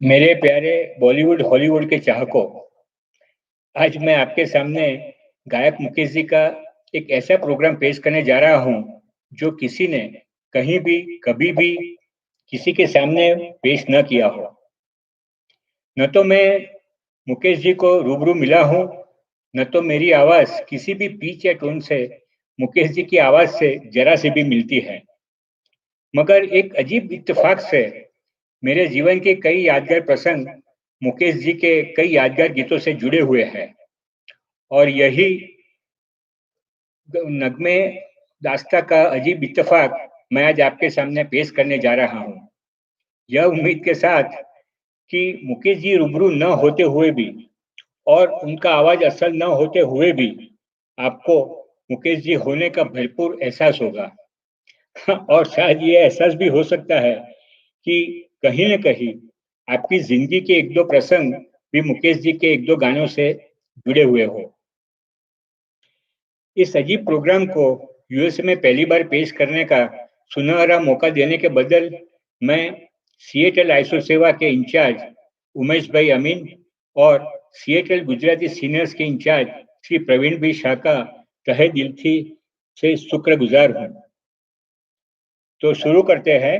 मेरे प्यारे बॉलीवुड हॉलीवुड के चाहकों, आज मैं आपके सामने गायक मुकेश जी का एक ऐसा प्रोग्राम पेश करने जा रहा हूं जो किसी ने कहीं भी कभी भी किसी के सामने पेश न किया हो। न तो मैं मुकेश जी को रूबरू मिला हूं, न तो मेरी आवाज किसी भी पिच या टोन से मुकेश जी की आवाज से जरा से भी मिलती है। मगर एक अजीब इत्तेफाक से मेरे जीवन के कई यादगार प्रसंग मुकेश जी के कई यादगार गीतों से जुड़े हुए हैं और यही नगमे दास्ता का अजीब इत्तेफाक मैं आज आपके सामने पेश करने जा रहा हूं। यह उम्मीद के साथ कि मुकेश जी रूबरू न होते हुए भी और उनका आवाज असल न होते हुए भी आपको मुकेश जी होने का भरपूर एहसास होगा और शायद ये एहसास भी हो सकता है कि कहीं न कहीं आपकी जिंदगी के एक दो प्रसंग भी मुकेश जी के एक दो गानों से जुड़े हुए हो। इस अजीब प्रोग्राम को यूएसए में पहली बार पेश करने का सुनहरा मौका देने के बदल मैं सिएटल आइसो सेवा के इंचार्ज उमेश भाई अमीन और सिएटल गुजराती सीनियर्स के इंचार्ज श्री प्रवीण भाई शाह का तहे दिल से शुक्रगुजार हूँ। तो शुरू करते हैं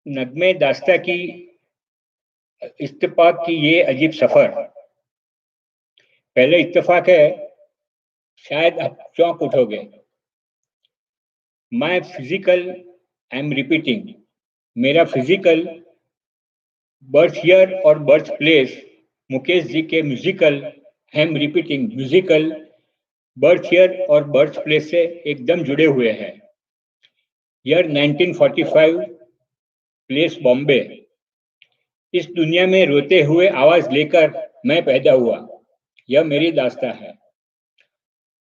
नगमे दास्ता की इत्तेफाक की ये अजीब सफर। पहले इत्तेफाक है, शायद आप चौंक उठोगे। My physical I am repeating, मेरा फिजिकल बर्थ ईयर और बर्थ प्लेस मुकेश जी के musical I am repeating musical birth year और बर्थ प्लेस से एकदम जुड़े हुए हैं। Year 1945, place Bombay. इस दुनिया में रोते हुए आवाज लेकर मैं पैदा हुआ, यह मेरी दास्तां है।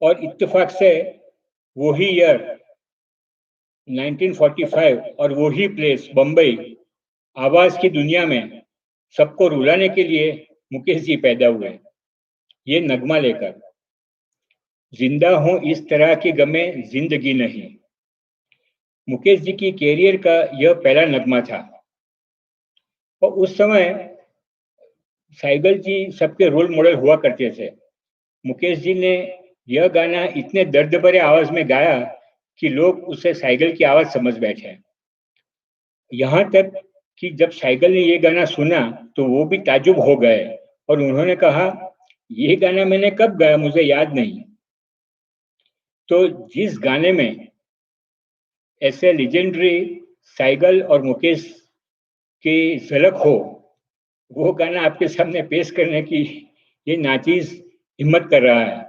और इत्तेफाक से वही ईयर 1945 और वही प्लेस बम्बई, आवाज की दुनिया में सबको रुलाने के लिए मुकेश जी पैदा हुए, ये नगमा लेकर। जिंदा हूं इस तरह की गमे जिंदगी नहीं, मुकेश जी की कैरियर का यह पहला नगमा था। और उस समय साइगल जी सबके रोल मॉडल हुआ करते थे। मुकेश जी ने यह गाना इतने दर्द भरे आवाज में गाया कि लोग उसे साइगल की आवाज समझ बैठे। यहाँ तक कि जब साइकिल ने ये गाना सुना तो वो भी ताज्जुब हो गए और उन्होंने कहा, ये गाना मैंने कब गाया, मुझे याद नहीं। तो जिस गाने में ऐसे लेजेंडरी साइगल और मुकेश की झलक हो, वो गाना आपके सामने पेश करने की ये नाचीज हिम्मत कर रहा है।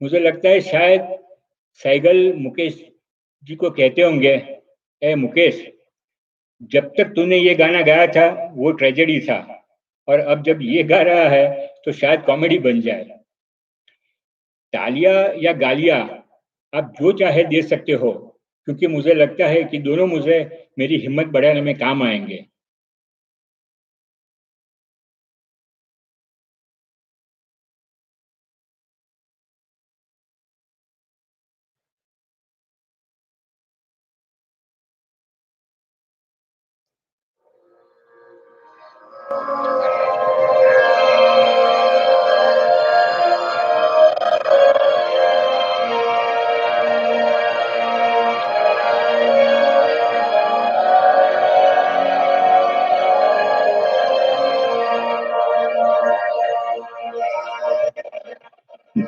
मुझे लगता है शायद साइगल मुकेश जी को कहते होंगे, ए मुकेश, जब तक तूने ये गाना गाया था वो ट्रेजेडी था, और अब जब ये गा रहा है तो शायद कॉमेडी बन जाए। तालियां या गालियां आप जो चाहे दे सकते हो, क्योंकि मुझे लगता है कि दोनों मुझे मेरी हिम्मत बढ़ाने में काम आएंगे।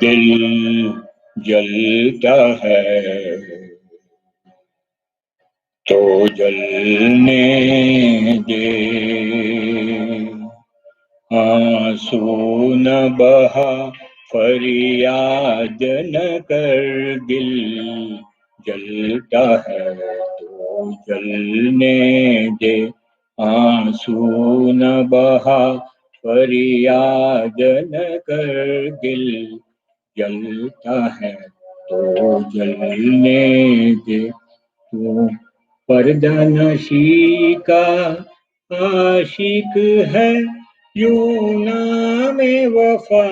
दिल जलता है तो जलने दे, आंसू न बहा फरियाद न कर, दिल जलता है तो जलने दे, आंसू न बहा फरियाद न कर, दिल जलता है तो जलने दे। तो पर्दा नशी का आशिक है, यूं नाम वफा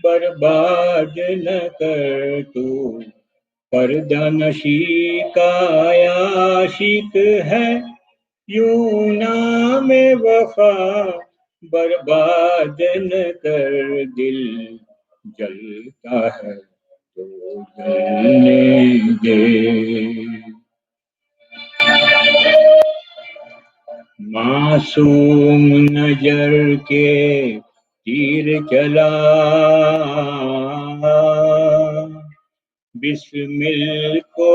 बर्बाद न कर तू, पर्दा नशी का आशिक है, यूं नाम वफा बर्बाद न कर, दिल जलता है तो जलने दे। मासूम नजर के तीर चला, बिस्मिल को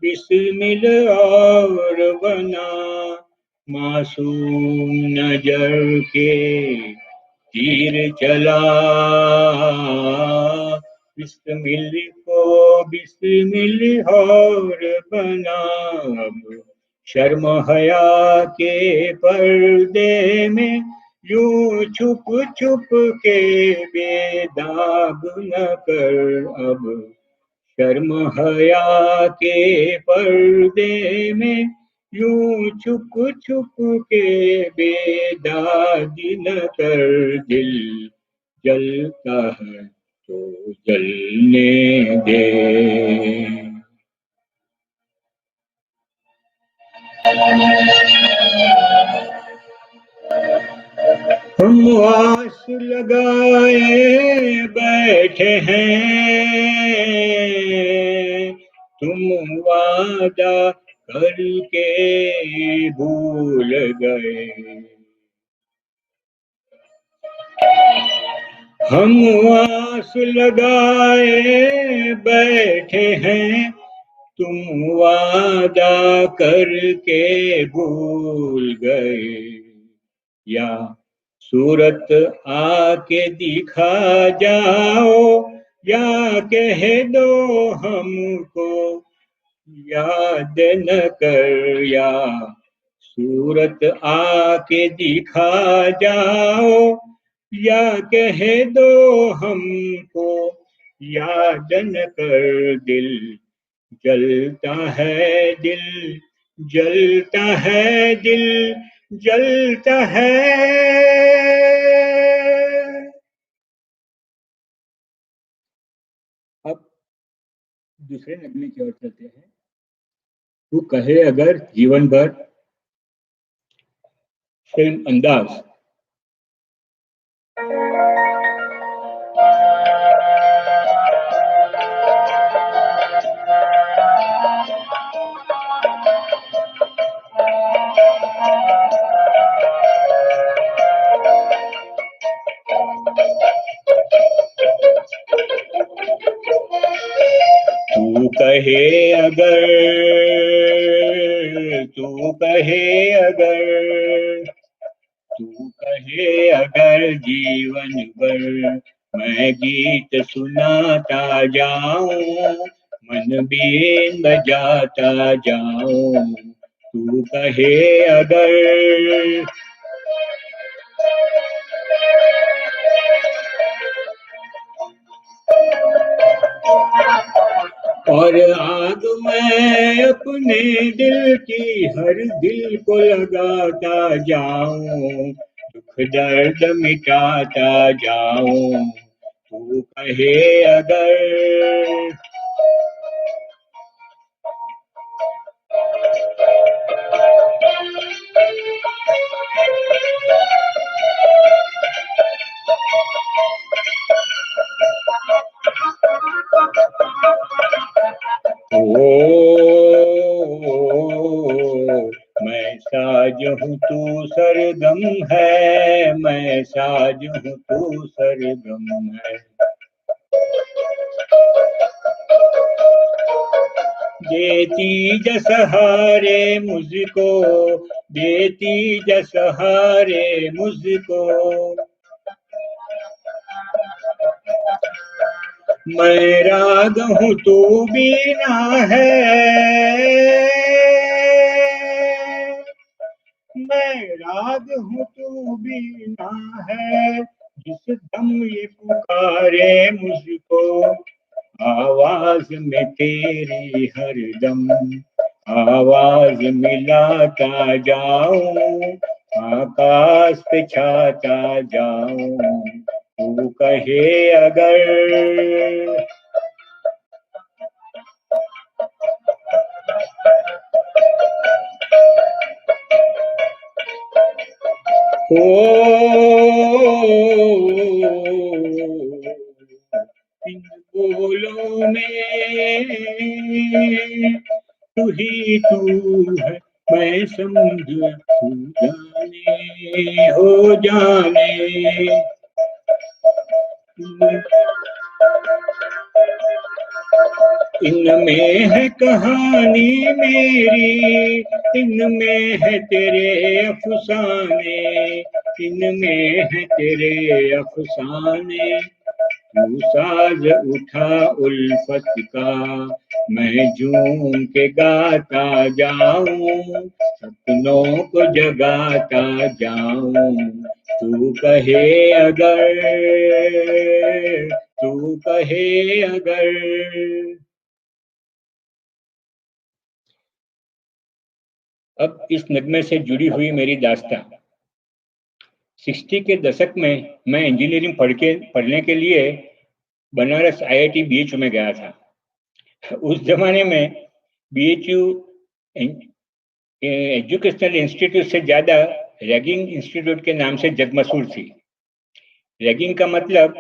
बिस्मिल और बना, मासूम नजर के तीर चला, बिस्मिल को बिस्मिल और बना, अब शर्म हया के पर्दे में यूं छुप छुप के बेदाग न कर, अब शर्म हया के पर्दे में यूं छुप छुप के बेदाग न कर, दिल जलता है तो जलने दे। हम आस लगाए बैठे हैं, तुम वादा करके भूल गए, हम आस लगाए बैठे हैं, तुम वादा करके भूल गए, या सूरत आके दिखा जाओ, या कह दो हमको याद न कर, या सूरत आके दिखा जाओ, या कह दो हमको याद न कर, दिल जलता है, दिल जलता है, दिल जलता है। अब दूसरे नगमे की ओर चलते हैं। तू कहे अगर जीवन भर, फिल्म अंदाज। तू कहे अगर, तू कहे अगर, तू कहे अगर जीवन भर मैं गीत सुनाता जाऊं, मन बीन बजाता जाऊं, तू कहे अगर। और आग मैं अपने दिल की हर दिल को लगाता जाऊं, दुख दर्द मिटाता जाऊं, तू कहे अगर। ओ मैं साज हूँ तू सरगम है, मैं साज हूँ तू सरगम है। देती जसहारे मुझको, देती जसहारे मुझको, मैं राग हूँ तू बीना है, मैं राग हूँ तू बीना है, जिस दम ये पुकारे मुझको, आवाज में तेरी हरदम, आवाज मिलाता जाऊं, आकाश पे छाता जाऊं, तू कहे अगर। ओ इन बोलों में तू ही तू है, मैं समझ तू जाने हो जाने। इनमें है कहानी मेरी, इनमें है तेरे अफसाने, इनमें है तेरे अफसाने, तू साज उठा उल्फत का, मैं झूम के गाता जाऊं, सपनों को जगाता जाऊं, तू कहे अगर, तू कहे अगर। अब इस नगमे से जुड़ी हुई मेरी दास्तां। 60 के दशक में मैं इंजीनियरिंग पढ़ने के लिए बनारस IIT BHU में गया था। उस जमाने में BHU एजुकेशनल इंस्टीट्यूट से ज़्यादा रैगिंग इंस्टीट्यूट के नाम से जगमशहूर थी। रैगिंग का मतलब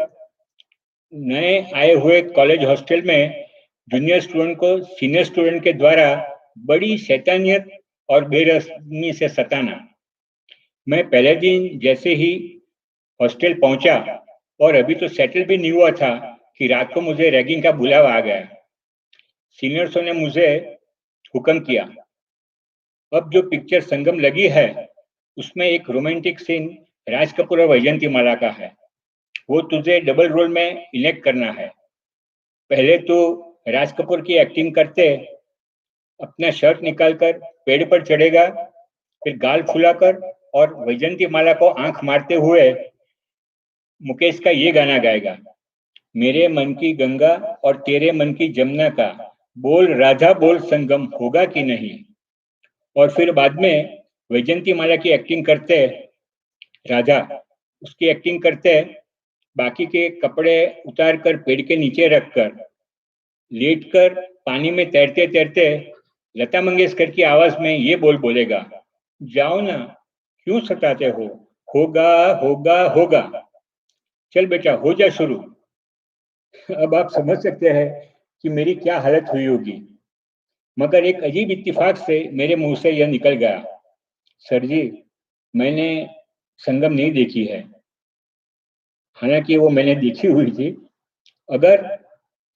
नए आए हुए कॉलेज हॉस्टल में जूनियर स्टूडेंट को सीनियर स्टूडेंट के द्वारा बड़ी शैतानियत और बेरहमी से सताना। मैं पहले दिन जैसे ही हॉस्टल पहुंचा, और अभी तो सेटल भी नहीं हुआ था कि रात को मुझे रैगिंग का बुलावा आ गया। सीनियर्सों ने मुझे हुक्म किया, अब जो पिक्चर संगम लगी है उसमें एक रोमांटिक सीन राज कपूर और वैजयंती माला का है, वो तुझे डबल रोल में इलेक्ट करना है। पहले तो राज कपूर की एक्टिंग करते अपना शर्ट निकालकर पेड़ पर चढ़ेगा, फिर गाल फुलाकर और वैजयंती माला को आंख मारते हुए मुकेश का ये गाना गाएगा, मेरे मन की गंगा और तेरे मन की जमुना का, बोल राधा बोल संगम होगा कि नहीं। और फिर बाद में वैजयंती माला की एक्टिंग करते राधा, उसकी एक्टिंग करते बाकी के कपड़े उतार कर पेड़ के नीचे रखकर लेटकर पानी में तैरते तैरते लता मंगेशकर की आवाज में ये बोल बोलेगा, जाओ ना, क्यों सताते हो, होगा होगा होगा, चल बेटा हो जा शुरू। अब आप समझ सकते हैं कि मेरी क्या हालत हुई होगी। मगर एक अजीब इत्तेफाक से मेरे मुंह से यह निकल गया, सर जी मैंने संगम नहीं देखी है। हालांकि वो मैंने देखी हुई थी। अगर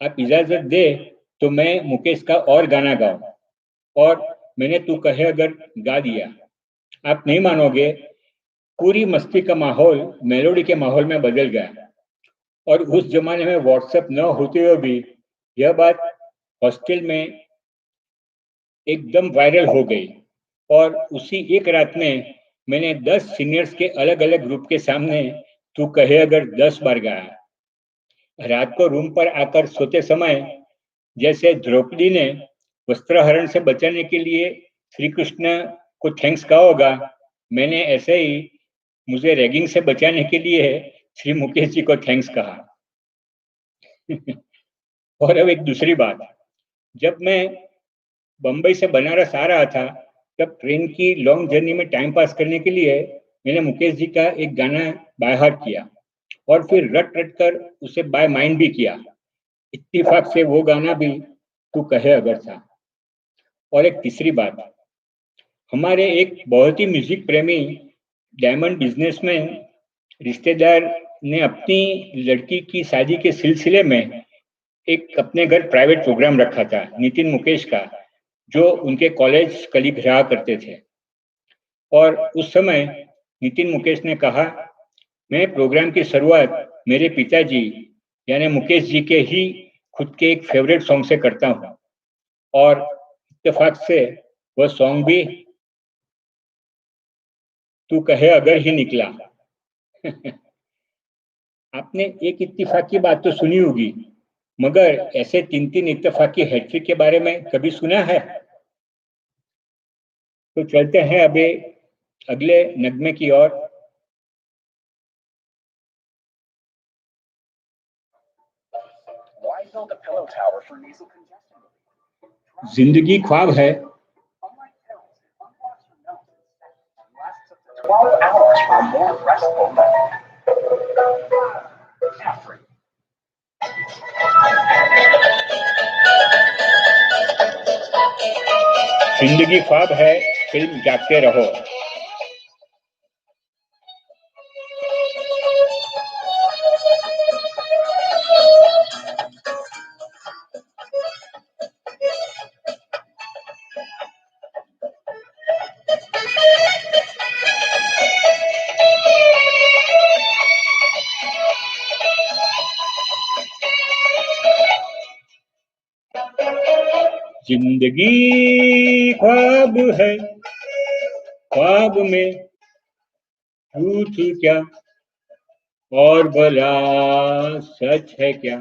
आप इजाजत दे तो मैं मुकेश का और गाना गाऊं, और मैंने तू कहे अगर गा दिया। आप नहीं मानोगे, पूरी मस्ती का माहौल मेलोडी के माहौल में बदल गया। और उस जमाने में व्हाट्सएप न होते हुए भी यह बात हॉस्टल में एकदम वायरल हो गई, और उसी एक रात में मैंने 10 सीनियर्स के अलग अलग ग्रुप के सामने तू कहे अगर 10 बार गाया। रात को रूम पर आकर सोते समय जैसे द्रौपदी ने वस्त्रहरण से बचाने के लिए श्री कृष्ण को थैंक्स कहा होगा, मैंने ऐसे ही मुझे रैगिंग से बचाने के लिए श्री मुकेश जी को थैंक्स कहा। और अब एक दूसरी बात, जब मैं बम्बई से बनारस आ रहा था, तब ट्रेन की लॉन्ग जर्नी में टाइम पास करने के लिए मैंने मुकेश जी का एक गाना बाय हार्ट किया, और फिर रट रट कर उसे बाय माइंड भी किया। इत्तेफाक से वो गाना भी तू कहे अगर था। और एक तीसरी बात, हमारे एक बहुत ही म्यूजिक प्रेमी डायमंड बिजनेसमैन रिश्तेदार ने अपनी लड़की की शादी के सिलसिले में एक अपने घर प्राइवेट प्रोग्राम रखा था नितिन मुकेश का, जो उनके कॉलेज कलीग रहा करते थे। और उस समय नितिन मुकेश ने कहा, मैं प्रोग्राम की शुरुआत मेरे पिताजी यानी मुकेश जी के ही खुद के एक फेवरेट सॉन्ग से करता हूँ, और इत्तेफाक से वह सॉन्ग भी तू कहे अगर ही निकला। आपने एक इत्तेफाक की बात तो सुनी होगी, मगर ऐसे 3-3 इत्तेफाकी हैट्रिक के बारे में कभी सुना है? तो चलते हैं अभी अगले नगमे की ओर। जिंदगी ख्वाब है। 12 hours for more restful night. जिंदगी ख्वाब है, फिल्म जागते रहो। जिंदगी ख्वाब है, ख्वाब में झूठ क्या और भला सच है क्या।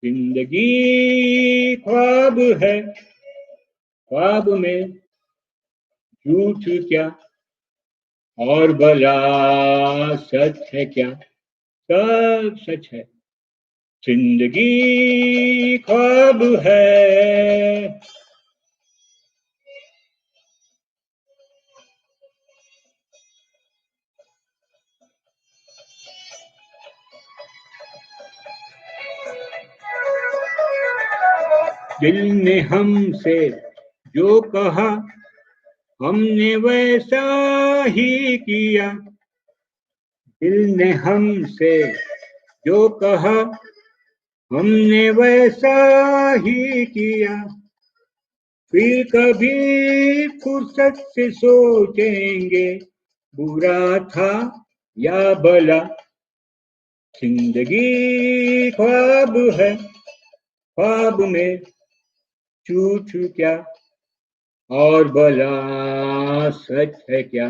जिंदगी ख्वाब है, ख्वाब में झूठ क्या और भला सच है क्या। सब सच है। जिंदगी ख्वाब है। दिल ने हमसे जो कहा हमने वैसा ही किया। दिल ने हमसे जो कहा हमने वैसा ही किया। फिर कभी फुर्सत से सोचेंगे बुरा था या भला। जिंदगी ख्वाब है, ख्वाब में झूठ क्या और भला सच है क्या।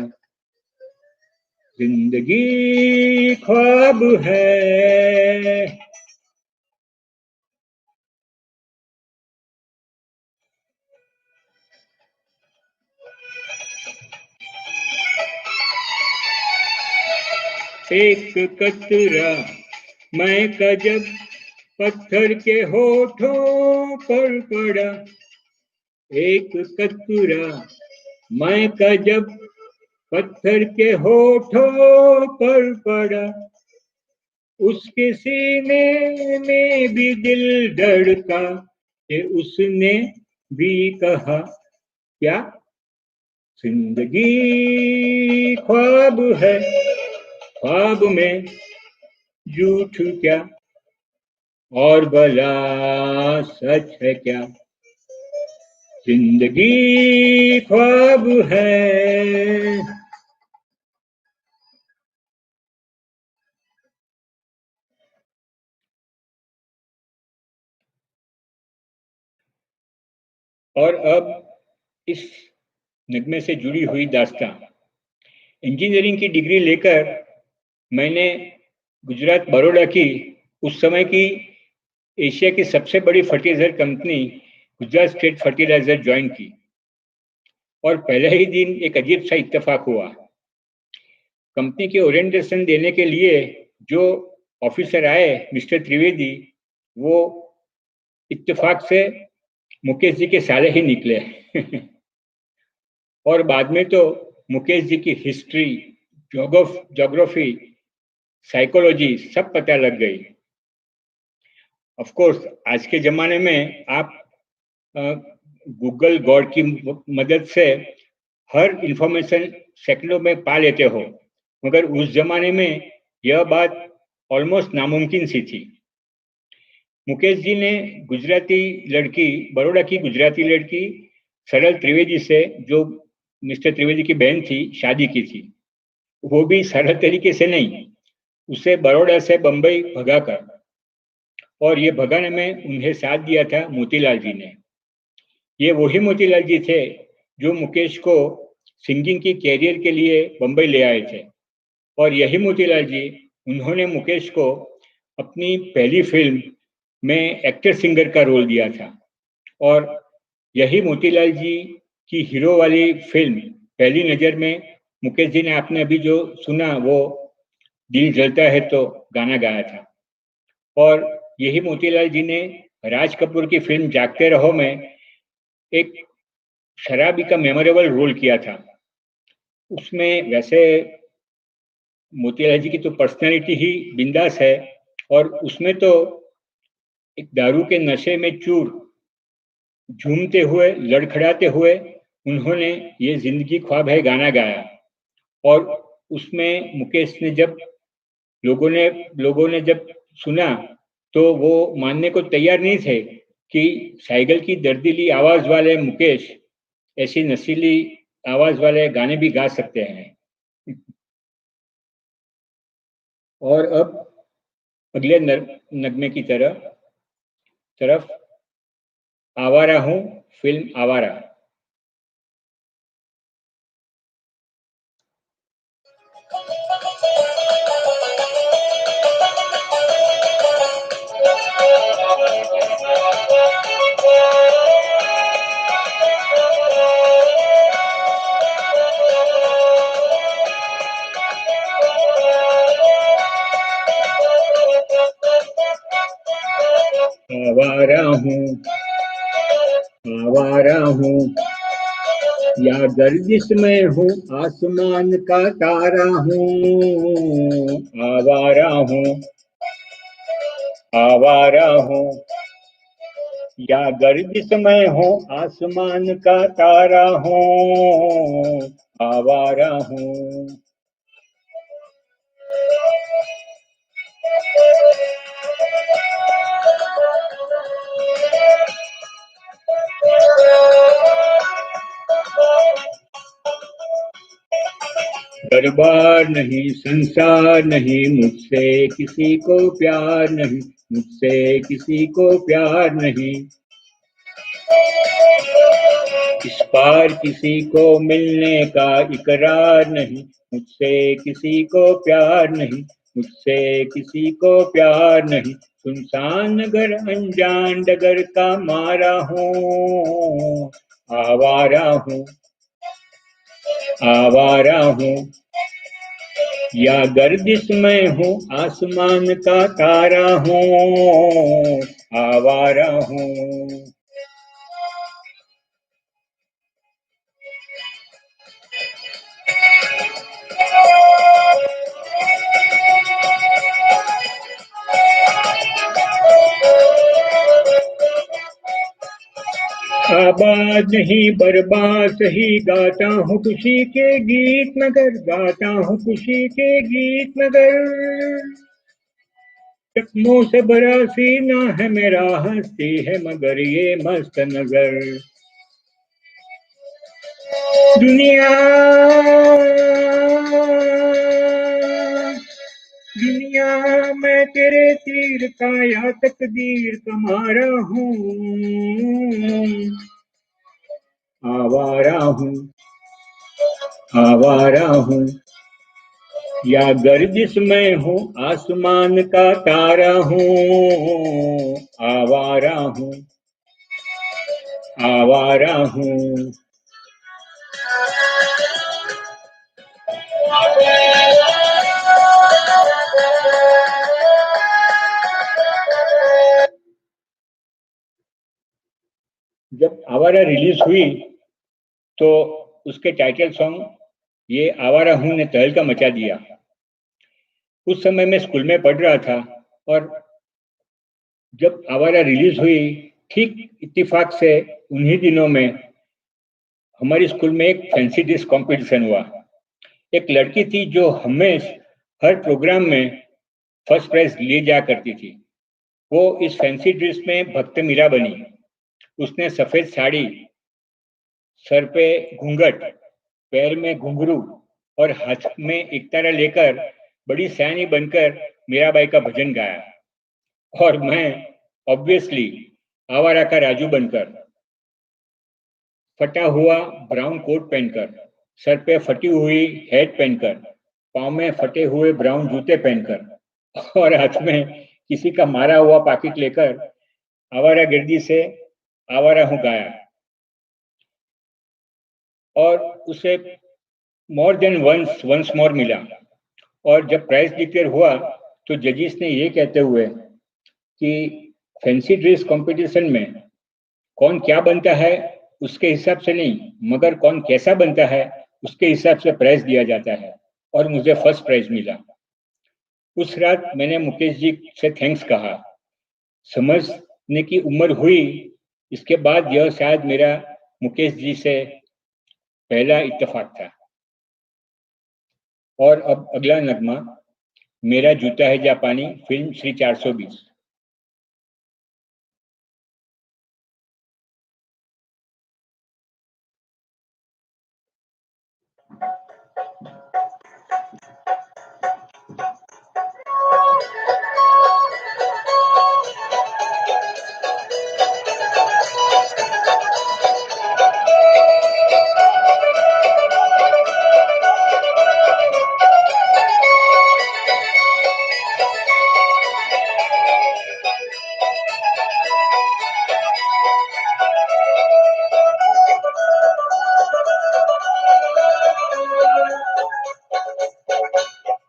जिंदगी ख्वाब है। एक कतरा मैं का जब पत्थर के होठों पर पड़ा। एक कतरा मैं का जब पत्थर के होठों पर पड़ा। उसके सीने में भी दिल धड़का कि उसने भी कहा क्या। जिंदगी ख्वाब है, ख्वाब में झूठ क्या और भला सच है क्या, जिंदगी ख्वाब है। और अब इस नगमे से जुड़ी हुई दास्तां। इंजीनियरिंग की डिग्री लेकर मैंने गुजरात बड़ौदा की उस समय की एशिया की सबसे बड़ी fertiliser company Gujarat state fertiliser join की। और पहले ही दिन एक अजीब सा इत्तेफाक हुआ। कंपनी के ओरिएंटेशन देने के लिए जो ऑफिसर आए मिस्टर त्रिवेदी, वो इत्तेफाक से मुकेश जी के साले ही निकले। और बाद में तो मुकेश जी की हिस्ट्री, ज्योग्राफी, साइकोलॉजी सब पता लग गई। ऑफ कोर्स आज के ज़माने में आप गूगल गॉड की मदद से हर इंफॉर्मेशन सेकंडों में पा लेते हो, मगर उस जमाने में यह बात ऑलमोस्ट नामुमकिन सी थी। मुकेश जी ने गुजराती लड़की, बड़ौदा की गुजराती लड़की सरल त्रिवेदी से, जो मिस्टर त्रिवेदी की बहन थी, शादी की थी। वो भी सरल तरीके से नहीं, उसे बड़ौदा से बंबई भगाकर। और ये भगाने में उन्हें साथ दिया था मोतीलाल जी ने। ये वही मोतीलाल जी थे जो मुकेश को सिंगिंग की कैरियर के लिए बंबई ले आए थे। और यही मोतीलाल जी, उन्होंने मुकेश को अपनी पहली फिल्म में एक्टर सिंगर का रोल दिया था। और यही मोतीलाल जी की हीरो वाली फिल्म पहली नज़र में मुकेश जी ने, आपने अभी जो सुना वो दिल जलता है तो गाना गाया था। और यही मोतीलाल जी ने राज कपूर की फिल्म जागते रहो में एक शराबी का मेमोरेबल रोल किया था। उसमें वैसे मोतीलाल जी की तो पर्सनैलिटी ही बिंदास है, और उसमें तो एक दारू के नशे में चूर झूमते हुए, लड़खड़ाते हुए उन्होंने ये जिंदगी ख्वाब है गाना गाया। और उसमें मुकेश ने जब लोगों ने जब सुना तो वो मानने को तैयार नहीं थे कि साइकिल की दर्दीली आवाज वाले मुकेश ऐसी नशीली आवाज वाले गाने भी गा सकते हैं। और अब अगले नगमे की तरफ आवारा हूँ, फिल्म आवारा। आवारा हूँ, आवारा हूँ, या गर्दिश में हूँ, आसमान का तारा हूँ। आवारा हूँ, आवारा हूँ, या गर्दिश में हूँ, आसमान का तारा हूँ। आवारा हूँ। दरबार नहीं, संसार नहीं, मुझसे किसी को प्यार नहीं, मुझसे किसी को प्यार नहीं। इस पार किसी को मिलने का इकरार नहीं, मुझसे किसी को प्यार नहीं, मुझसे किसी को प्यार नहीं। सुनसान नगर अनजान डगर का मारा हूँ। आवारा हूँ, आवारा हूँ, या गर्दिश में हूँ, आसमान का तारा हूँ। आवारा हूँ। आबाद नहीं बर्बाद सही, गाता हूँ खुशी के गीत मगर, गाता हूँ खुशी के गीत मगर। जख्मों से भरा सीना है मेरा, हंसती है मगर ये मस्त नजर। दुनिया दुनिया मैं तेरे तीर का या तकदीर का मारा हूँ, आवारा हूँ, आवारा हूँ, या गर्दिश में हूँ, आसमान का तारा हूँ, आवारा हूँ, आवारा हूँ। जब आवारा रिलीज हुई तो उसके टाइटल सॉन्ग ये आवारा हूँ ने तहलका मचा दिया। उस समय मैं स्कूल में पढ़ रहा था और जब आवारा रिलीज हुई ठीक इत्तेफाक से उन्हीं दिनों में हमारे स्कूल में एक फैंसी ड्रेस कंपटीशन हुआ। एक लड़की थी जो हमेशा हर प्रोग्राम में फर्स्ट प्राइज ले जा करती थी। वो इस फैंसी ड्रेस में भक्त मीरा बनी। उसने सफेद साड़ी, सर पे घूंघट, पैर में घुंघरू और हाथ में एकतारा लेकर बड़ी सयानी बनकर मीराबाई का भजन गाया। और मैं ऑब्वियसली आवारा का राजू बनकर, फटा हुआ ब्राउन कोट पहनकर, सर पे फटी हुई हैट पहनकर, पाँव में फटे हुए ब्राउन जूते पहनकर और हाथ में किसी का मारा हुआ पाकिट लेकर आवारा गिरदी से आवारा हूँ गाया। और उसे मोर देन वंस मोर मिला। और जब प्राइज डिक्लेयर हुआ तो जजिस ने ये कहते हुए कि फैंसी ड्रेस कंपटीशन में कौन क्या बनता है उसके हिसाब से नहीं, मगर कौन कैसा बनता है उसके हिसाब से प्राइज दिया जाता है। और मुझे फर्स्ट प्राइज मिला। उस रात मैंने मुकेश जी से थैंक्स कहा। समझने की उम्र हुई इसके बाद यह शायद मेरा मुकेश जी से पहला इत्तेफाक था। और अब अगला नगमा, मेरा जूता है जापानी, फिल्म श्री 420।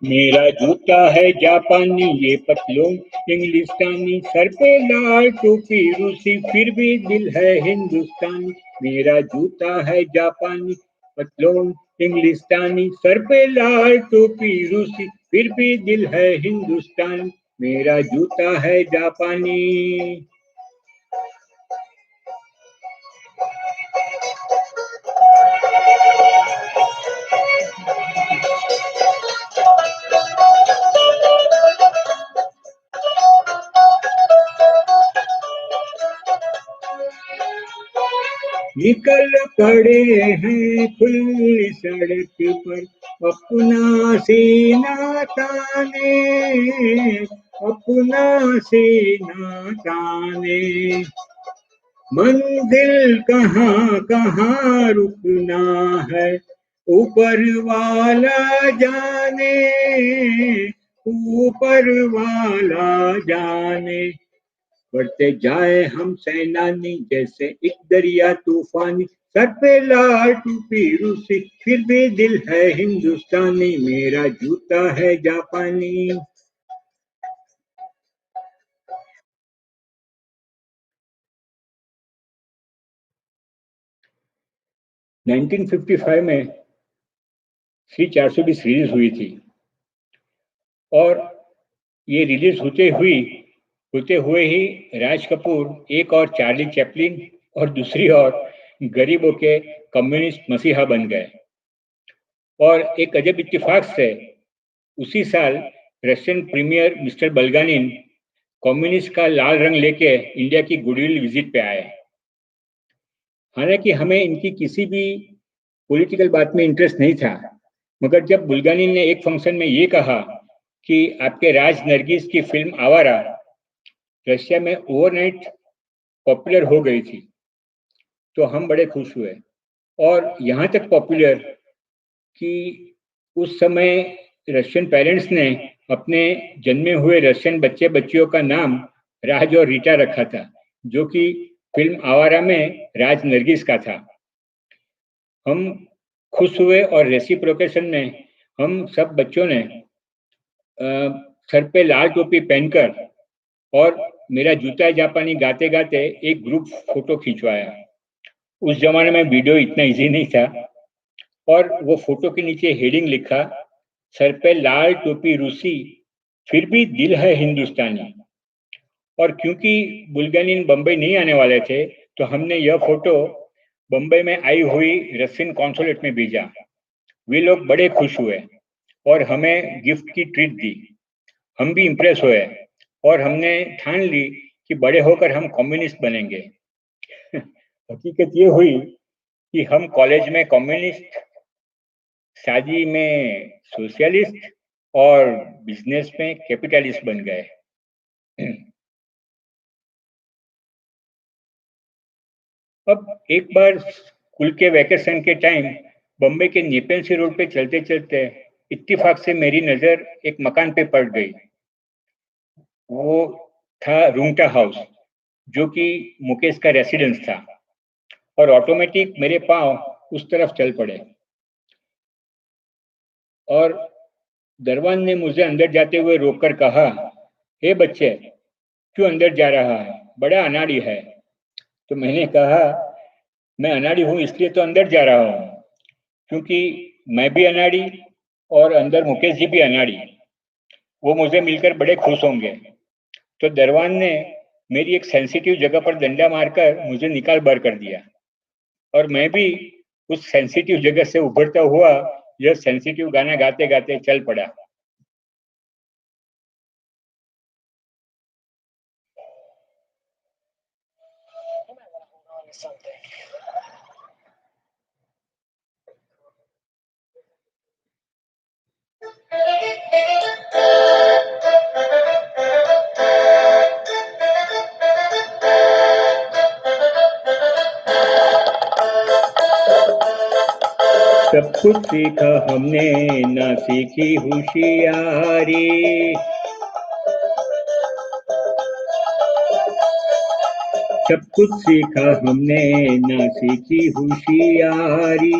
मेरा जूता है जापानी, ये पतलून इंग्लिस्तानी, सर पे लाल टोपी रूसी, फिर भी दिल है हिंदुस्तानी। मेरा जूता है जापानी, पतलून इंग्लिस्तानी, सर पे लाल टोपी रूसी, फिर भी दिल है हिंदुस्तानी। मेरा जूता है जापानी। निकल पड़े हैं खुली सड़क पर अपना सीना ताने, अपना सीना ताने। मंजिल कहाँ कहाँ रुकना है ऊपर वाला जाने, ऊपर वाला जाने। बढ़ते जाए हम सैनानी जैसे एक दरिया तूफानी, सर पे लाल टोपी रूसी, फिर भी दिल है हिंदुस्तानी। मेरा जूता है जापानी। 1955 में श्री 420 रिलीज हुई थी और ये रिलीज होते हुए ही राज कपूर एक और चार्ली चैपलिन और दूसरी ओर गरीबों के कम्युनिस्ट मसीहा बन गए। और एक अजब इत्तेफाक से उसी साल रशियन प्रीमियर मिस्टर बल्गानिन कम्युनिस्ट का लाल रंग लेके इंडिया की गुडविल विजिट पे आए। हालांकि हमें इनकी किसी भी पॉलिटिकल बात में इंटरेस्ट नहीं था, मगर जब बुल्गानिन ने एक फंक्शन में ये कहा कि आपके राज नरगिस की फिल्म आवारा रशिया में ओवरनाइट पॉपुलर हो गई थी, तो हम बड़े खुश हुए। और यहाँ तक पॉपुलर कि उस समय रशियन पेरेंट्स ने अपने जन्मे हुए रशियन बच्चे बच्चियों का नाम राज और रीटा रखा था, जो कि फिल्म आवारा में राज नरगिस का था। हम खुश हुए और रेसिप्रोकेशन में हम सब बच्चों ने सर पे लाल टोपी पहनकर और मेरा जूता जापानी गाते गाते एक ग्रुप फोटो खिंचवाया। उस जमाने में वीडियो इतना इजी नहीं था, और वो फोटो के नीचे हेडिंग लिखा, सर पे लाल टोपी रूसी, फिर भी दिल है हिंदुस्तानी। और क्योंकि बुल्गानिन बम्बई नहीं आने वाले थे, तो हमने यह फोटो बम्बई में आई हुई रशियन कॉन्सुलेट में भेजा। वे लोग बड़े खुश हुए और हमें गिफ्ट की ट्रीट दी। हम भी इम्प्रेस हुए और हमने ठान ली कि बड़े होकर हम कम्युनिस्ट बनेंगे। हकीकत ये हुई कि हम कॉलेज में कम्युनिस्ट, शादी में सोशलिस्ट और बिजनेस में कैपिटलिस्ट बन गए। अब एक बार स्कूल के वैकेशन के टाइम बम्बई के नेपेंसी रोड पे चलते चलते इत्तेफाक से मेरी नजर एक मकान पे पड़ गई। वो था रूंगटा हाउस, जो कि मुकेश का रेसिडेंस था, और ऑटोमेटिक मेरे पांव उस तरफ चल पड़े। और दरवान ने मुझे अंदर जाते हुए रोककर कहा, हे बच्चे, क्यों अंदर जा रहा है, बड़ा अनाड़ी है। तो मैंने कहा, मैं अनाड़ी हूँ इसलिए तो अंदर जा रहा हूँ, क्योंकि मैं भी अनाड़ी और अंदर मुकेश जी भी अनाड़ी, वो मुझे मिलकर बड़े खुश होंगे। तो दरवान ने मेरी एक सेंसिटिव जगह पर डंडा मारकर मुझे निकाल बाहर कर दिया, और मैं भी उस सेंसिटिव जगह से उभरता हुआ यह सेंसिटिव गाना गाते गाते चल पड़ा। सब कुछ सीखा हमने, ना सीखी होशियारी। सब कुछ सीखा हमने, ना सीखी होशियारी।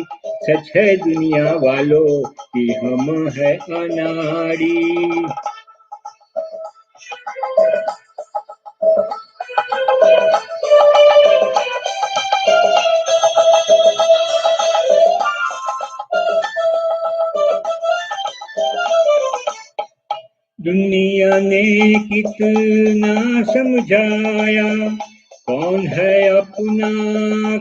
सच है दुनिया वालों कि हम है अनाड़ी। दुनिया ने कितना समझाया, कौन है अपना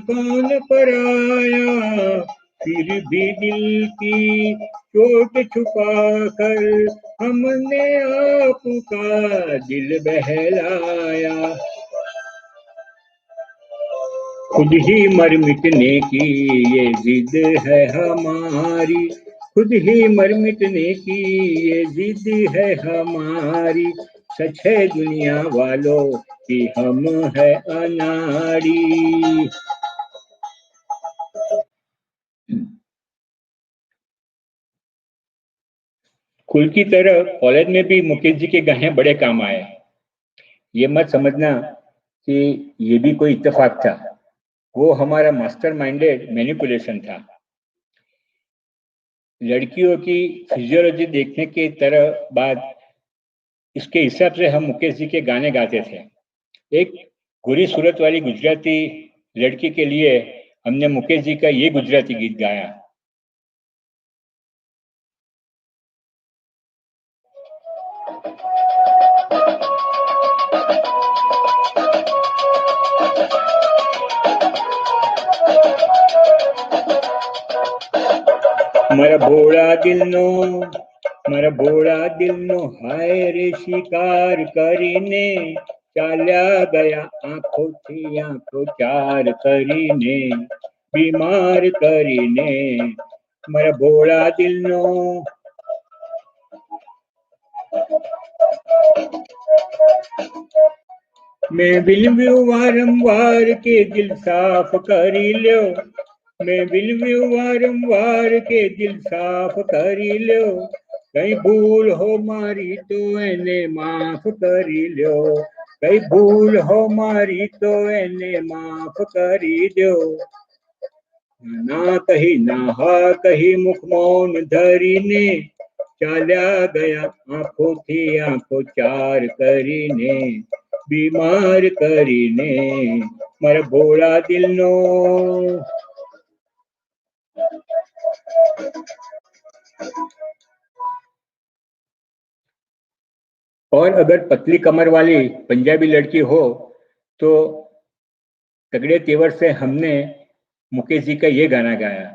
कौन पराया, फिर भी दिल की चोट छुपा कर हमने आपका दिल बहलाया। खुद ही मर मिटने की ये जिद है हमारी, खुद ही मर मिटने की ये जिद है हमारी। सच है दुनिया वालों कि हम है अनाड़ी। स्कूल की तरह कॉलेज में भी मुकेश जी के गाने बड़े काम आए। ये मत समझना कि ये भी कोई इत्तेफाक था, वो हमारा मास्टर माइंडेड मैनिपुलेशन था। लड़कियों की फिजियोलॉजी देखने के तरह बाद इसके हिसाब से हम मुकेश जी के गाने गाते थे। एक गोरी सूरत वाली गुजराती लड़की के लिए हमने मुकेश जी का ये गुजराती गीत गाया। મારા ભોળા દિલનો મારા ભોળા દિલનો હાય રે શિકાર કરીને ચાલ્યા ગયા આંખોથી આંખો ચાર કરીને બીમાર કરીને મારા ભોળા દિલનો मैं बिलव्यू वारंवार के दिल साफ करी लो मैं बिलव्यू वारंवार के दिल साफ करी लो कई भूल हो मारी तो एने माफ करी लो कई भूल हो मारी तो एने माफ करी दो ना कही ना हा कही मुख मौन धरीने ચાલ્યા ગયા આંખોથી આંખો ચાર કરીને બીમાર કરીને મારા ભોળા દિલનો और अगर पतली कमर वाली पंजाबी लड़की हो तो तगड़े तेवर से हमने मुकेश जी का ये गाना गाया।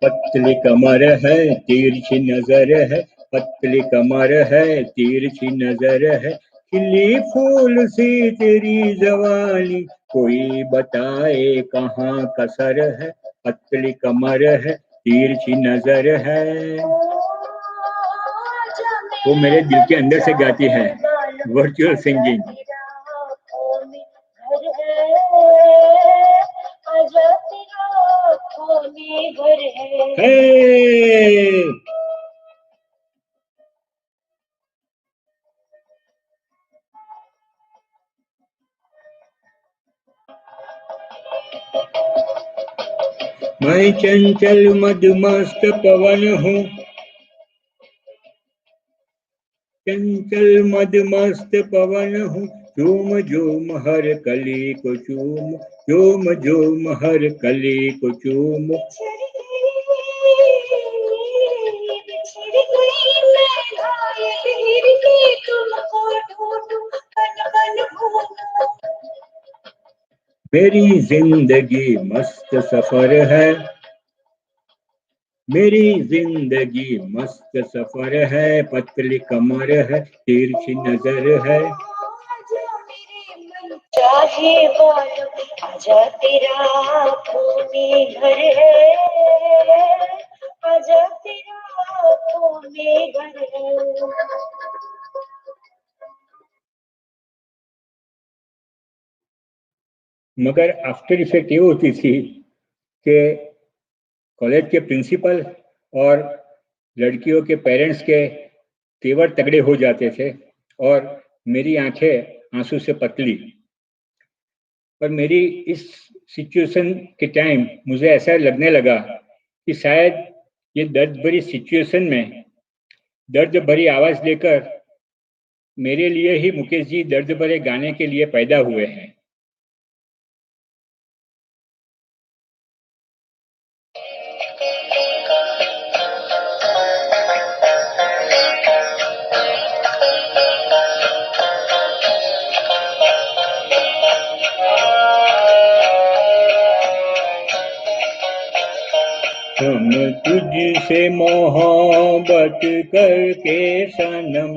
पतली कमर है तिरछी नजर है पतली कमर है तिरछी नजर है खिली फूल सी तेरी जवानी कोई बताए कहाँ कसर है पतली कमर है तिरछी नजर है। वो मेरे दिल के अंदर से गाती है वर्चुअल सिंगिंग। Hey! मैं चंचल मदमस्त पवन हूँ चंचल मदमस्त पवन हूँ झूम झूम हर कली को चूम झूम झूम हर कली को चूम मेरी जिंदगी मस्त सफर है मेरी जिंदगी मस्त सफर है पतली कमर है तिरछी नजर है चाहे आजा तेरा आँखों में घर है आजा तेरा आँखों में घर है। मगर आफ्टर इफेक्ट ये होती थी कि कॉलेज के प्रिंसिपल और लड़कियों के पेरेंट्स के तेवर तगड़े हो जाते थे और मेरी आंखें आंसू से पतली। पर मेरी इस सिचुएशन के टाइम मुझे ऐसा लगने लगा कि शायद ये दर्द भरी सिचुएशन में दर्द भरी आवाज लेकर मेरे लिए ही मुकेश जी दर्द भरे गाने के लिए पैदा हुए हैं। हम तुझसे मोहब्बत करके सनम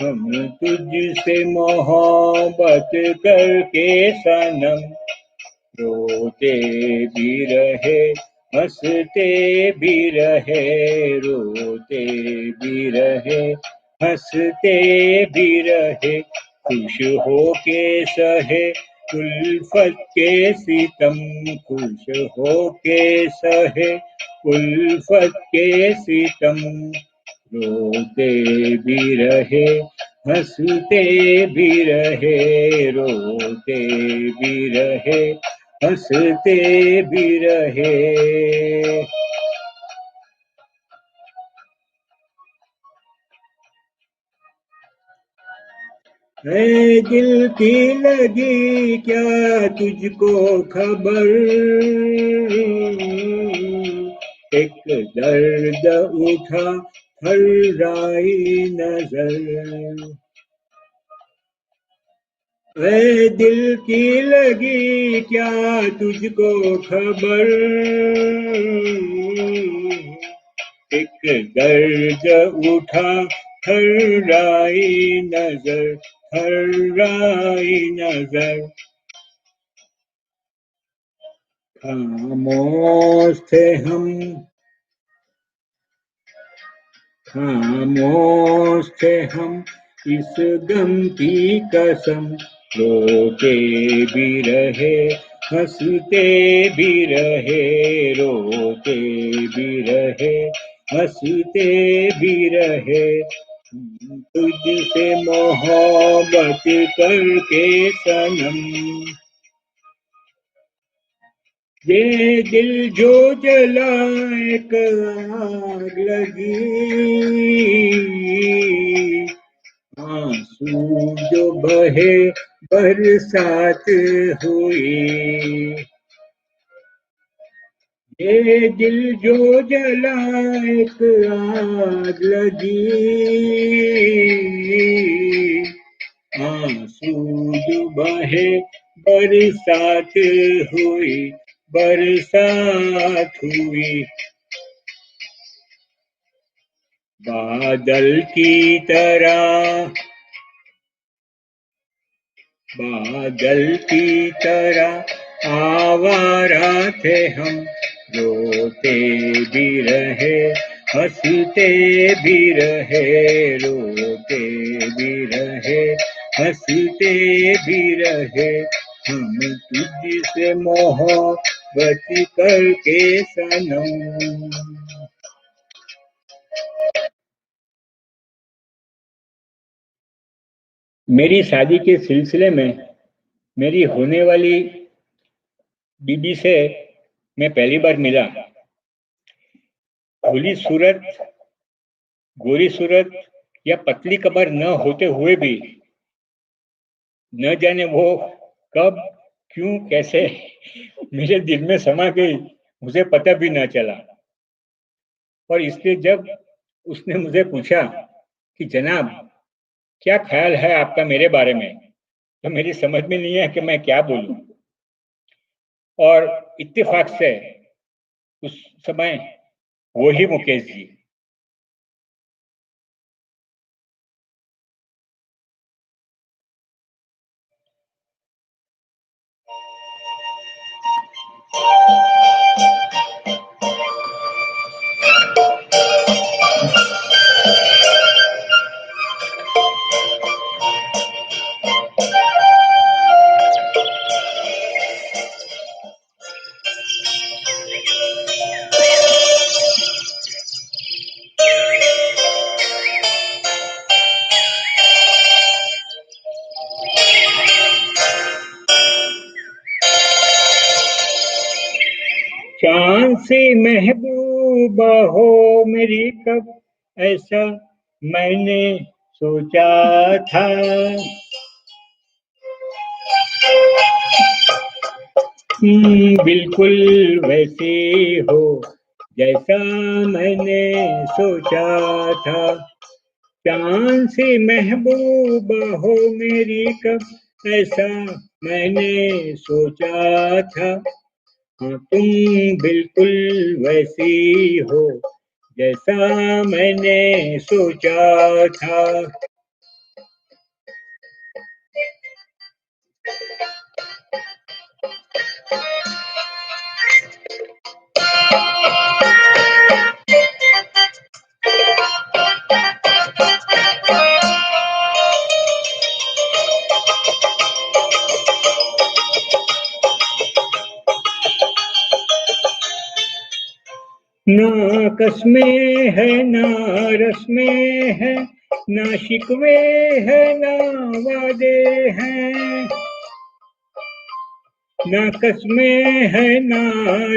हम तुझसे मोहब्बत करके सनम रोते भी रहे हंसते भी रहे रोते भी रहे हंसते भी रहे खुश होके सहे उल्फत के सितम खुश होके सहे उल्फत के सितम रोते भी रहे हंसते भी रहे रोते भी रहे हंसते भी रहे। है दिल की लगी क्या तुझको खबर, एक दर्द उठा थर्राई नजर। है दिल की लगी क्या तुझको खबर, एक दर्द उठा थर्राई नजर, थर्राई नजर। खामोश थे हम, खामोश थे हम इस गम की कसम, रोते भी रहे हंसते भी रहे, रोते भी रहे हंसते भी रहे। तुझसे मोहब्बत करके सनम, ये दिल जो जला एक आग लगी, आंसू जो बहे बरसात हुई। ये दिल जो जला एक आग लगी, आंसू जो बहे बरसात हुई, बरसात हुई। बादल की तरह, बादल की तरह आवारा थे हम, रोते भी रहे हंसते भी रहे, रोते भी रहे हंसते भी रहे। हम तुझसे मोहब्बत करके सनम। मेरी शादी के सिलसिले में मेरी होने वाली बीबी से मैं पहली बार मिला। भोली सूरत, गोरी सूरत या पतली कमर न होते हुए भी न जाने वो कब, क्यों, कैसे मेरे दिल में समा गई, मुझे पता भी न चला। और इसलिए जब उसने मुझे पूछा कि जनाब क्या ख्याल है आपका मेरे बारे में, तो मेरी समझ में नहीं है कि मैं क्या बोलूं। और इत्तेफाक से उस समय वो ही मुकेश जी। चांद सी महबूबा हो मेरी कब, ऐसा मैंने सोचा था। बिल्कुल वैसी हो जैसा मैंने सोचा था। चांद सी महबूबा हो मेरी कब, ऐसा मैंने सोचा था। हाँ तुम बिल्कुल वैसी हो जैसा मैंने सोचा था। ना कसमें है ना रस्में है, ना शिकवे है ना वादे हैं। ना कसमें है ना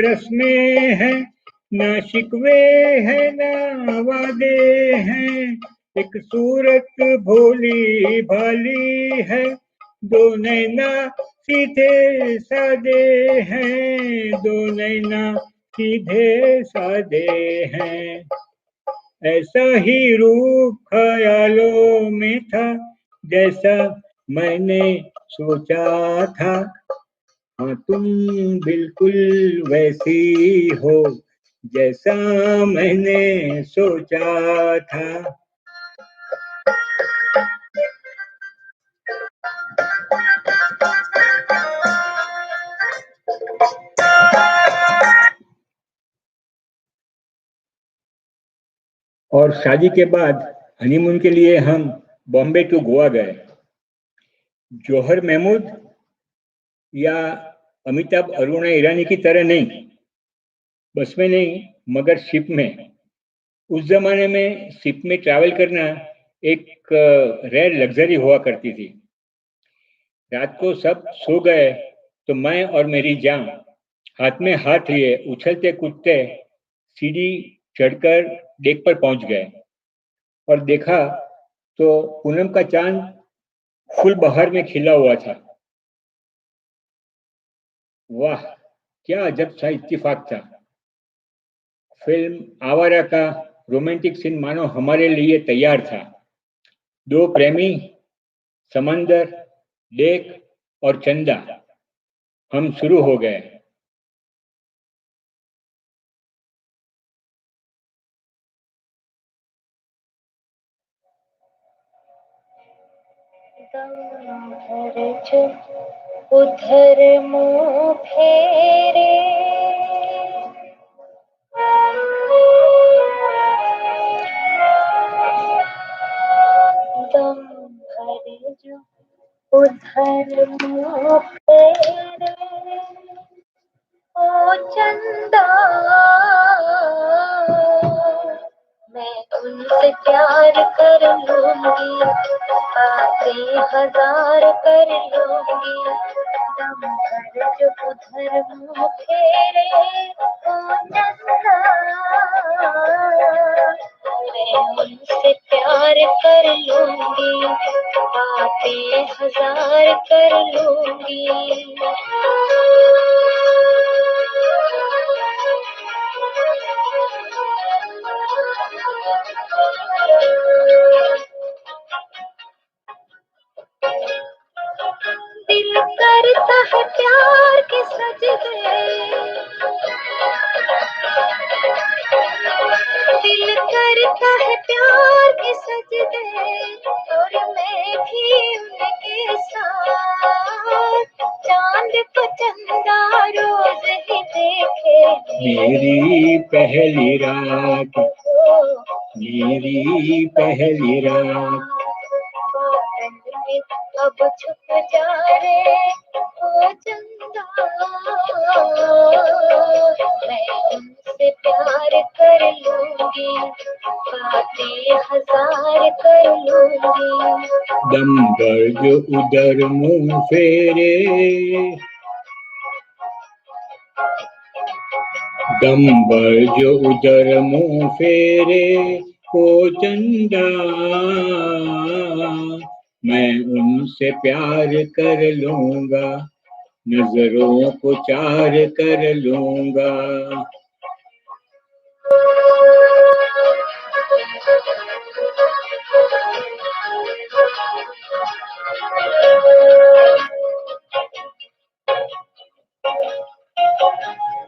रस्में है, ना शिकवे है ना वादे हैं। एक सूरत भोली भाली है, दो नैना सीधे सादे हैं, दो नैना सीधे सादे हैं। ऐसा ही रूप ख्यालों में था, जैसा मैंने सोचा था। हाँ, तुम बिल्कुल वैसी हो, जैसा मैंने सोचा था। और शादी के बाद हनीमून के लिए हम बॉम्बे टू गोवा गए। जौहर महमूद या अमिताभ अरुणा ईरानी की तरह नहीं, बस में नहीं मगर शिप में। उस जमाने में शिप में ट्रैवल करना एक रेयर लग्जरी हुआ करती थी। रात को सब सो गए तो मैं और मेरी जान हाथ में हाथ लिए उछलते कूदते सीढ़ी चढ़कर डेक पर पहुंच गए और देखा तो पूनम का चांद फुल बहार में खिला हुआ था। वाह, क्या अजब सा इत्तेफाक था। फिल्म आवारा का रोमांटिक सीन मानो हमारे लिए तैयार था। दो प्रेमी, समंदर, डेक और चंदा, हम शुरू हो गए। उधर मुँह फेरे, दम भर जो उधर मुँह फेरे, ओ चंदा मैं उनसे प्यार कर लूंगी, बातें हजार कर लूंगी, दम भर जो उधर मुँह फेरे, ओ चंदा मैं उनसे प्यार कर लूंगी, बातें हजार कर लूंगी। दिल करता है प्यार के सजदे, दिल करता है प्यार के सजदे, और मैं भी उनके साथ चांद को चंदा रोज ही देखे। मेरी पहली रात, मेरी पहली रात, अब छुप जा रे ओ चंदा मैं उनसे प्यार कर लूंगी, बातें हजार कर लूंगी। दम भर जो उधर मुंह फेरे, दम भर जो उधर मुंह फेरे, ओ चंदा मैं उनसे प्यार कर लूंगा, नजरों को चार कर लूंगा।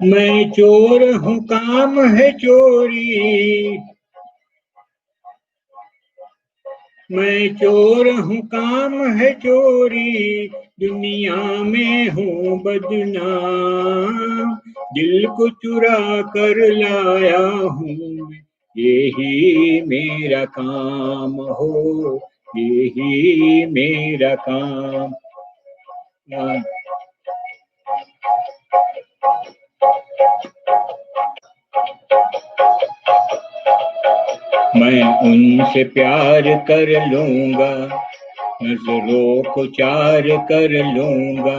मैं चोर हूँ काम है चोरी, मैं चोर हूँ काम है चोरी, दुनिया में हूँ बदनाम, दिल को चुरा कर लाया हूँ, यही मेरा काम हो, यही मेरा काम। मैं उनसे प्यार कर लूंगा, नजरों को चार कर लूंगा।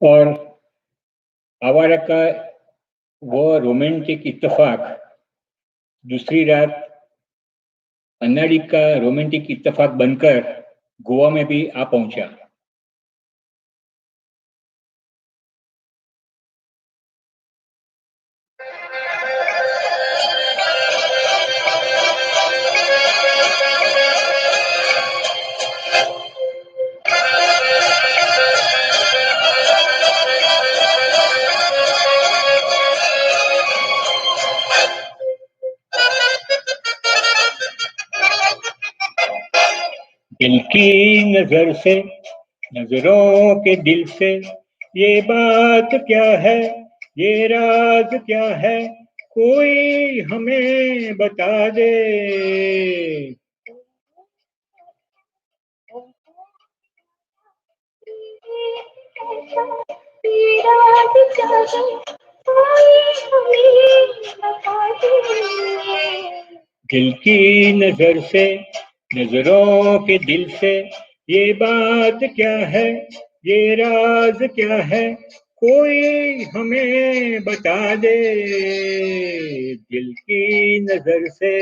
और आवारा का वो रोमांटिक इत्तेफाक दूसरी रात अन्नाडी का रोमांटिक इत्तेफाक बनकर गोवा में भी आ पहुंचा। दिल की नजर से नजरों के दिल से ये बात क्या है, ये राज क्या है, कोई हमें बता दे। दिल की नजर से नजरों के दिल से ये बात क्या है, ये राज क्या है, कोई हमें बता दे। दिल की नजर से।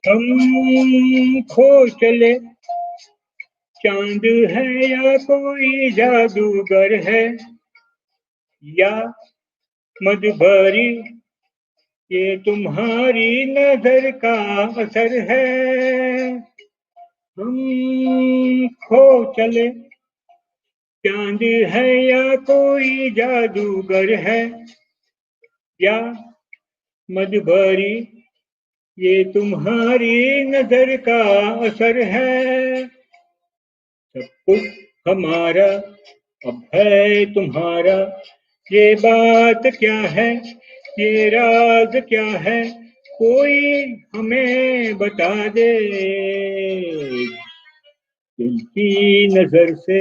हम खो चले, चांद है या कोई जादूगर है, या मधुबरी ये तुम्हारी नजर का असर है। हम खो चले, चांद है या कोई जादूगर है, या मधुबरी ये तुम्हारी नजर का असर है। सब कुछ हमारा अब है तुम्हारा, ये बात क्या है, ये राज क्या है, कोई हमें बता दे। दिल की नजर से।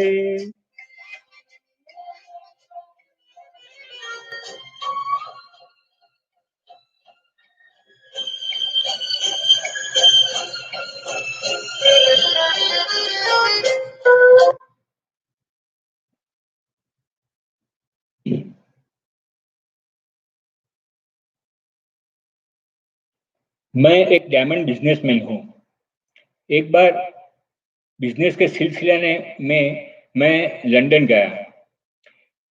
मैं एक डायमंड बिजनेसमैन हूँ। एक बार बिजनेस के सिलसिले में मैं लंदन गया।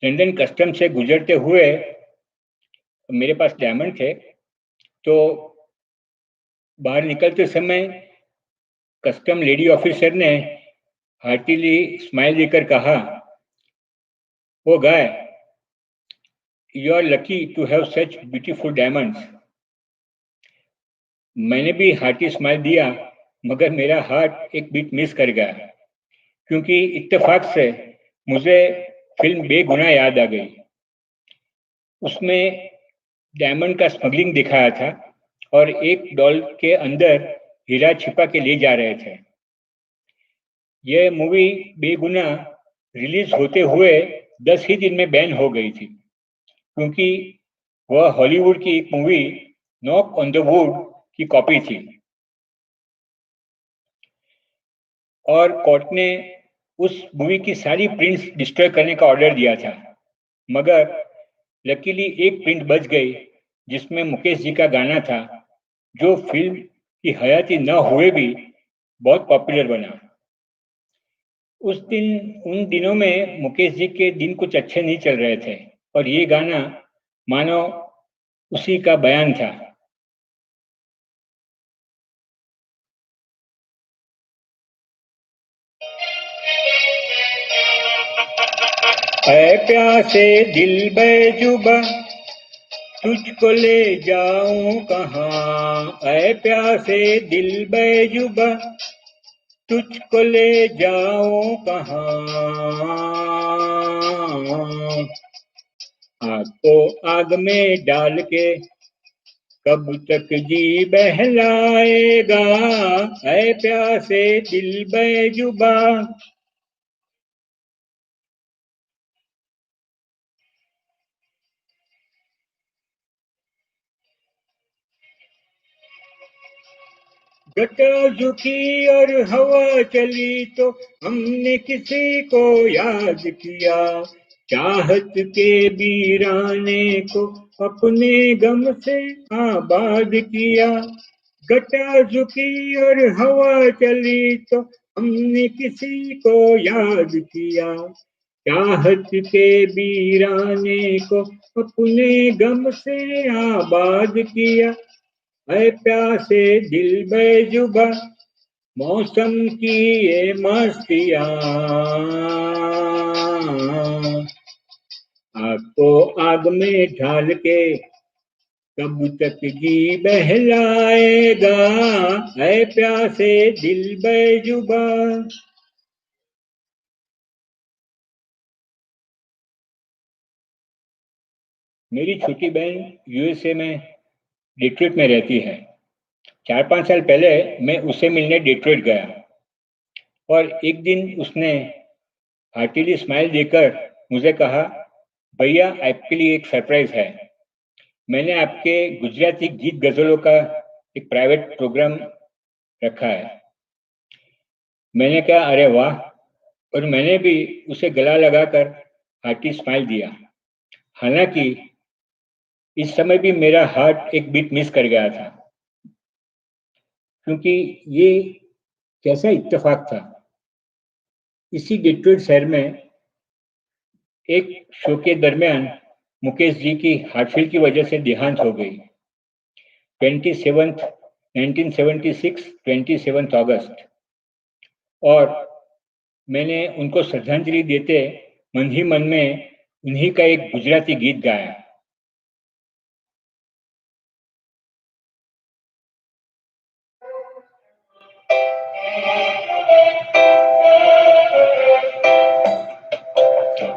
लंदन कस्टम से गुजरते हुए मेरे पास डायमंड थे, तो बाहर निकलते समय कस्टम लेडी ऑफिसर ने हार्टिली स्माइल देकर कहा, oh guy, you are lucky to have such beautiful diamonds. मैंने भी हार्टी स्माइल दिया, मगर मेरा हार्ट एक बीट मिस कर गया, क्योंकि इत्तेफाक से मुझे फिल्म बेगुनाह याद आ गई। उसमें डायमंड का स्मगलिंग दिखाया था और एक डॉल के अंदर हीरा छिपा के ले जा रहे थे। यह मूवी बेगुनाह रिलीज होते हुए 10 ही दिन में बैन हो गई थी, क्योंकि वह हॉलीवुड की एक movie knock on the wood की कॉपी थी और कोर्ट ने उस मूवी की सारी प्रिंट्स डिस्ट्रॉय करने का ऑर्डर दिया था, मगर लकीली एक प्रिंट बच गई जिसमें मुकेश जी का गाना था, जो फिल्म की हयाती न हुए भी बहुत पॉपुलर बना। उन दिनों में मुकेश जी के दिन कुछ अच्छे नहीं चल रहे थे और ये गाना मानो उसी का बयान था। ऐ प्यासे दिल बेजुबा तुझको ले जाऊं कहाँ, ऐ प्यासे दिल बेजुबा तुझको ले जाऊं कहाँ, आग को आग में डाल के कब तक जी बहलाएगा, ऐ प्यासे दिल बेजुबा। घटा झुकी और हवा चली तो हमने किसी को याद किया, चाहत के वीराने को अपने गम से आबाद किया। घटा झुकी और हवा चली तो हमने किसी को याद किया, चाहत के वीराने को अपने गम से आबाद किया। है प्यासे दिल बेजुबा मौसम की ये मस्तियाँ, आग को आग में ढाल के कब तक जी बहलाएगा, है प्यासे दिल बेजुबा। मेरी छोटी बहन यूएसए में डिट्रॉइट में रहती है। 4-5 साल पहले मैं उसे मिलने डिट्रॉइट गया और एक दिन उसने हार्टिली स्माइल देकर मुझे कहा, भैया आपके लिए एक सरप्राइज है, मैंने आपके गुजराती गीत गजलों का एक प्राइवेट प्रोग्राम रखा है। मैंने कहा अरे वाह, और मैंने भी उसे गला लगाकर हार्टी स्माइल दिया। हालांकि इस समय भी मेरा हार्ट एक बीट मिस कर गया था, क्योंकि ये कैसा इत्तेफाक था। इसी डिट्रॉइट शहर में एक शो के दरमियान मुकेश जी की हार्ट फेल की वजह से देहांत हो गई। 1976 27 अगस्त, और मैंने उनको श्रद्धांजलि देते मन ही मन में उन्हीं का एक गुजराती गीत गाया।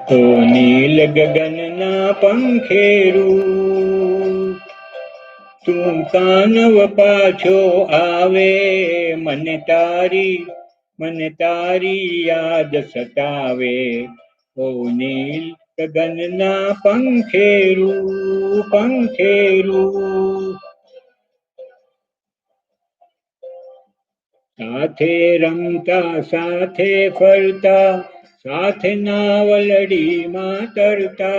तो नील गगन ना पंखेरू તું કાનવ પાછો આવે, મને તારી યાદ સતાવે, ઓ નીલ ગગનના પંખેરું સાથે રમતા સાથે ફરતા સાથે નાવલડીમાં તરતા,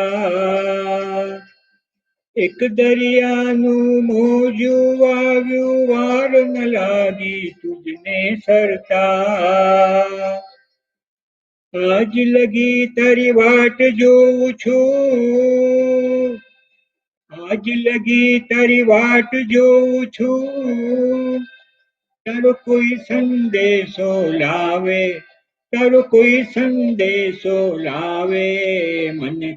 એક દરિયાનું મોજું વાવ્યું વાર ન લાગી તુજને સરતા, આજ લગી તારી વાટ જોઉં છું, આજ લગી તારી વાટ જોઉં છું, તારો કોઈ સંદેશો લાવે, તારો કોઈ સંદેશો લાવે, મને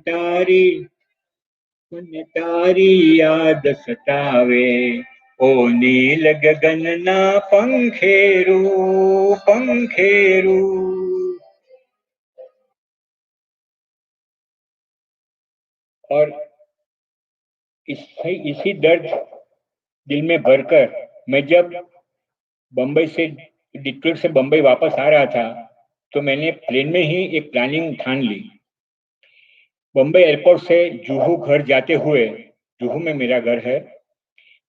તારી યાદ સતાવે, ઓ નીલ ગગનના પંખેરું। और इसी दर्द दिल में भरकर मैं जब बम्बई से डिट्रॉइट से बम्बई वापस आ रहा था, तो मैंने प्लेन में ही एक प्लानिंग ठान ली। बम्बई एयरपोर्ट से जुहू घर जाते हुए, जुहू में मेरा घर है,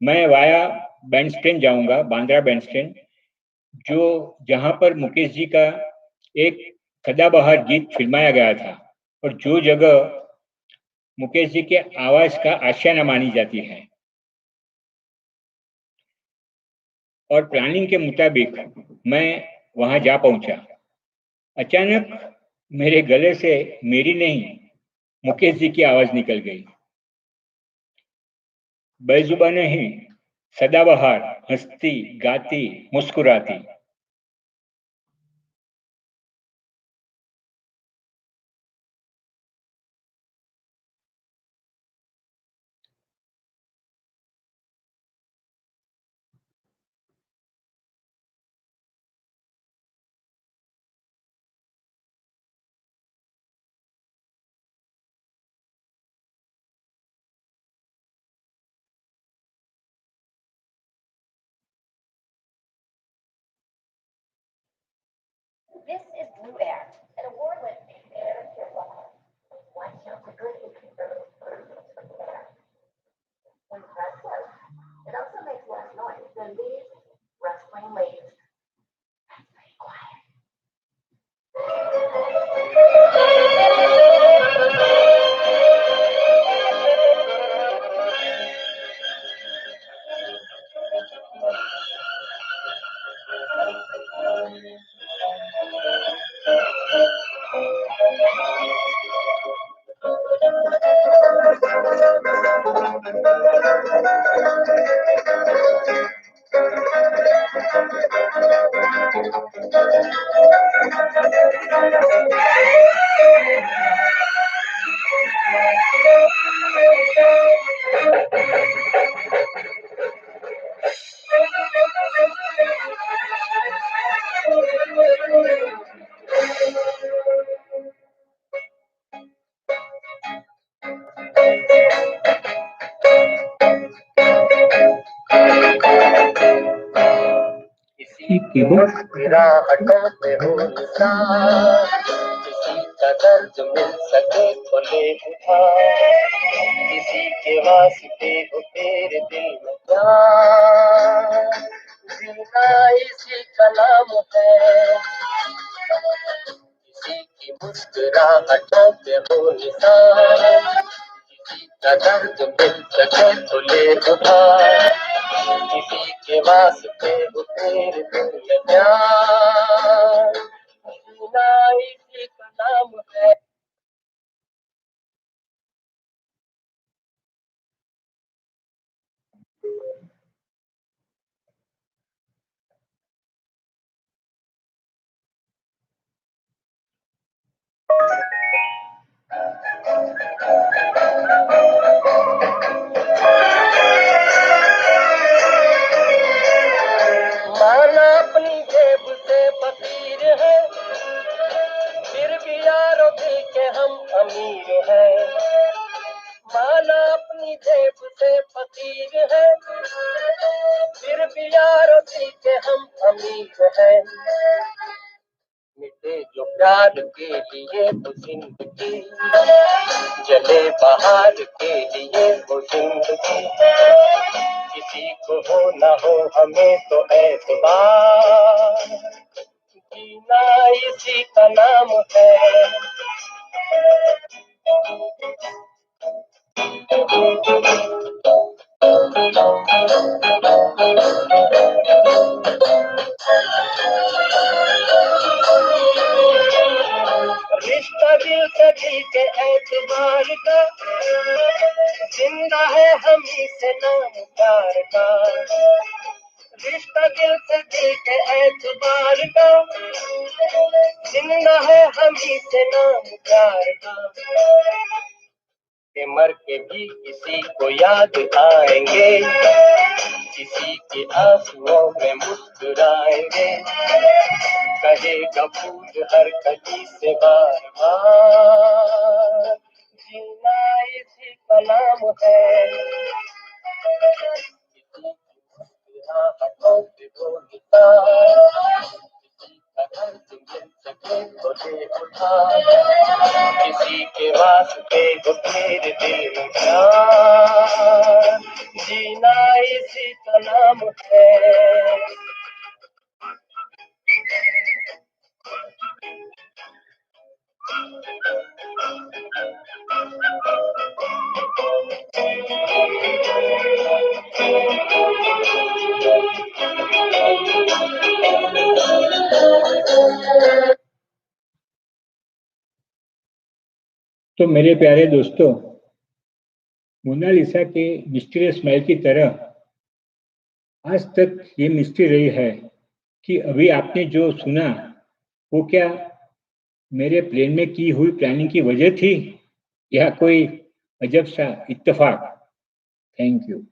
मैं वाया बैंडस्टैंड जाऊंगा, बांद्रा बैंडस्टैंड, जहां पर मुकेश जी का एक सदाबहार गीत फिल्माया गया था और जो जगह मुकेश जी के आवाज का आशियाना मानी जाती है। और प्लानिंग के मुताबिक मैं वहां जा पहुंचा। अचानक मेरे गले से मेरी नहीं, मुकेश जी की आवाज निकल गई। बेजुबान नहीं, सदाबहार, हंसती, गाती, मुस्कुराती। This is Blue Air, an award-winning air purifier. Watch out for good air. When pressed close, it also makes less noise than these rustling leaves. That's pretty quiet. मुस्कुराहटों से हो निशान, किसी का दर्द मिल सके तो ले उठा, किसी के वास्ते हो तेरे दिल में जान, जीना इसी का नाम है। किसी की मुस्कुराहटों से हो निशान, किसी का दर्द मिल सके तो ले उठा, किसी के वास्ते हो तेरे दिल में प्यार, जीना इसी का नाम है। माना अपनी जेब से फकीर है, फिर भी यारों दिल के हम अमीर हैं। माना अपनी जेब से फकीर है, फिर भी यारों दिल के हम अमीर हैं। मिटे जो प्यार के लिए वो जिंदगी, जले बहार के लिए वो जिंदगी, किसी को हो ना हो हमें तो एतबार, जीना इसी का नाम है। रिश्ता दिल से दिल के एतबार का, जिंदा है हम ही से नाम प्यार का। रिश्ता दिल से दिल के एतबार का, जिंदा है हम ही से नाम प्यार का। के मर के भी किसी को याद आएंगे, किसी के आंसुओं में मुस्कुराएंगे, कहेगा फूल हर कली से बार बार, जीना इसी का नाम है। किसी की मुस्कुराहटों से वो निशान, किसी का दर्द मिल सके तो ले उठा, किसी के वास्ते हो तेरे दिल में प्यार, जीना इसी का नाम तो मेरे प्यारे दोस्तों, मोनालिसा के मिस्टीरियस स्माइल की तरह आज तक ये मिस्ट्री रही है कि अभी आपने जो सुना वो क्या मेरे प्लेन में की हुई प्लानिंग की वजह थी या कोई अजब सा इत्तेफाक। Thank you.